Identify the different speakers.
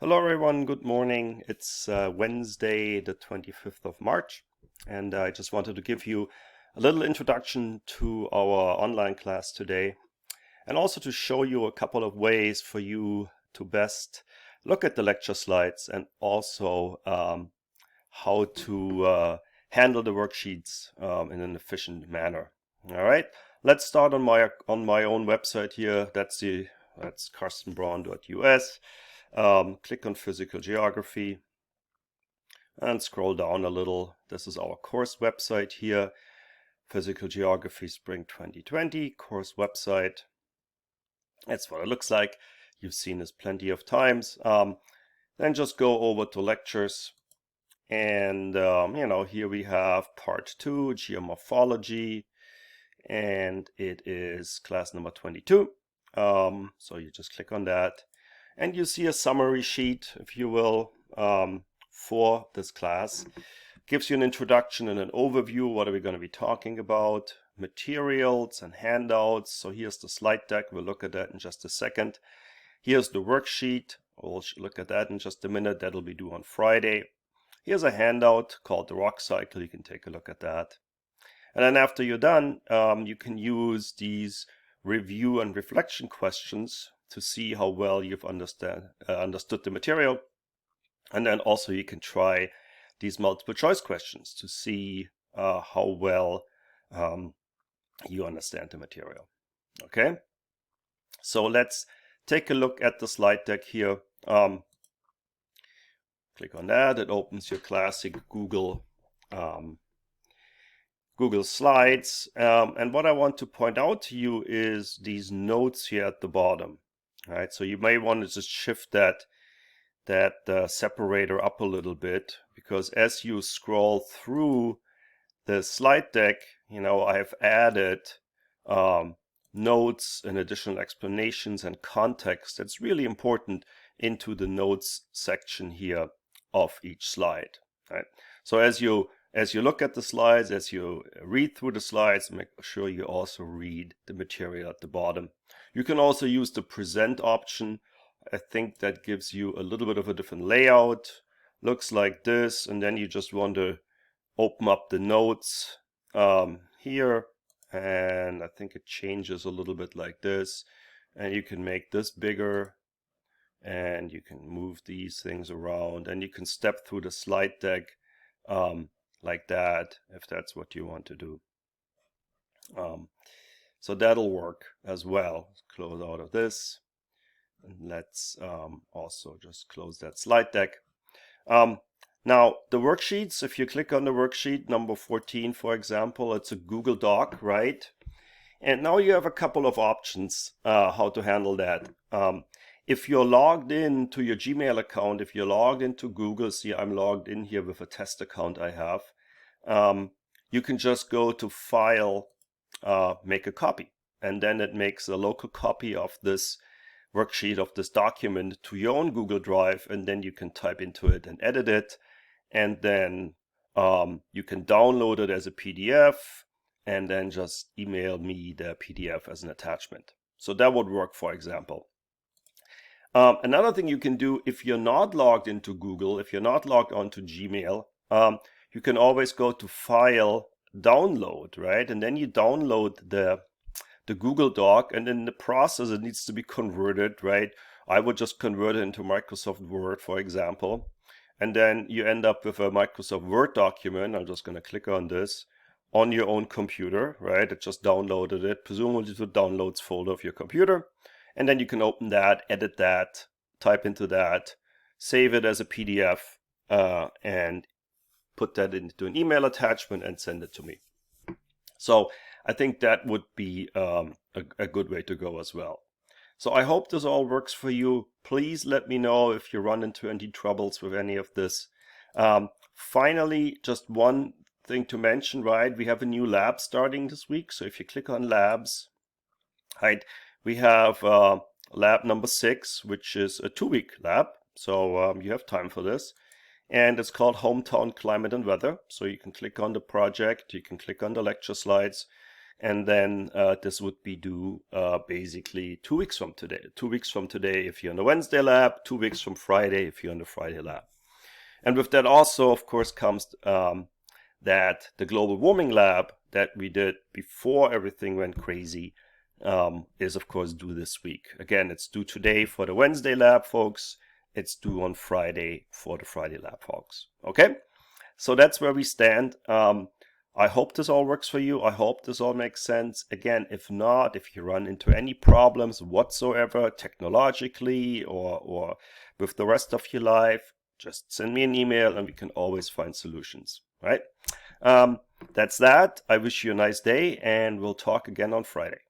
Speaker 1: Hello everyone, good morning. It's Wednesday the 25th of March, and I just wanted to give you a little introduction to our online class today, and also to show you a couple of ways for you to best look at the lecture slides, and also how to handle the worksheets in an efficient manner. All right, let's start on my own website here. That's carstenbraun.us. Click on physical geography and scroll down a little. This is our course website here, Physical Geography Spring 2020 course website. That's what it looks like. You've seen this plenty of times. Then just go over to lectures, and here we have part 2, geomorphology, and it is class number 22. So you just click on that, and you see a summary sheet, if you will, for this class. Gives you an introduction and an overview. What are we going to be talking about? Materials and handouts. So here's the slide deck. We'll look at that in just a second. Here's the worksheet. We'll look at that in just a minute. That'll be due on Friday. Here's a handout called the rock cycle. You can take a look at that. And then after you're done, you can use these review and reflection questions to see how well you've understood the material. And then also you can try these multiple choice questions to see how well you understand the material. Okay, so let's take a look at the slide deck here. Click on that. It opens your classic Google Slides. And what I want to point out to you is these notes here at the bottom. All right, so you may want to just shift that separator up a little bit, because as you scroll through the slide deck, I have added notes and additional explanations and context that's really important into the notes section here of each slide. Right? So as you look at the slides, as you read through the slides, make sure you also read the material at the bottom. You can also use the present option. I think that gives you a little bit of a different layout. Looks like this, and then you just want to open up the notes here, and I think it changes a little bit like this, and you can make this bigger, and you can move these things around, and you can step through the slide deck like that if that's what you want to do. So that'll work as well. Let's close out of this. And let's also just close that slide deck. Now, the worksheets, if you click on the worksheet number 14, for example, it's a Google Doc, right? And now you have a couple of options how to handle that. If you're logged in to your Gmail account, if you're logged into Google, see, I'm logged in here with a test account I have, you can just go to File, Make a Copy. And then it makes a local copy of this worksheet, of this document, to your own Google Drive, and then you can type into it and edit it, and then you can download it as a PDF, and then just email me the PDF as an attachment. So that would work, for example. Another thing you can do, if you're not logged into Google, if you're not logged onto Gmail, you can always go to File, Download, right? And then you download the Google Doc, and in the process it needs to be converted, right? I would just convert it into Microsoft Word, for example, and then you end up with a Microsoft Word document. I'm just going to click on this on your own computer, right? It just downloaded it, presumably to the downloads folder of your computer, and then you can open that, edit that, type into that, save it as a PDF, and put that into an email attachment and send it to me. So I think that would be a good way to go as well. So I hope this all works for you. Please let me know if you run into any troubles with any of this. Finally, just one thing to mention, right? We have a new lab starting this week. So if you click on labs, right, we have lab number 6, which is a 2-week lab. So you have time for this. And it's called Hometown Climate and Weather. So you can click on the project, you can click on the lecture slides, and then this would be due basically 2 weeks from today. 2 weeks from today if you're on the Wednesday lab, 2 weeks from Friday if you're on the Friday lab. And with that also, of course, comes that the global warming lab that we did before everything went crazy is, of course, due this week. Again, it's due today for the Wednesday lab, folks. It's due on Friday for the Friday lab, folks. Okay? So that's where we stand. I hope this all works for you. I hope this all makes sense. Again, if not, if you run into any problems whatsoever, technologically or with the rest of your life, just send me an email and we can always find solutions, right? That's that. I wish you a nice day and we'll talk again on Friday.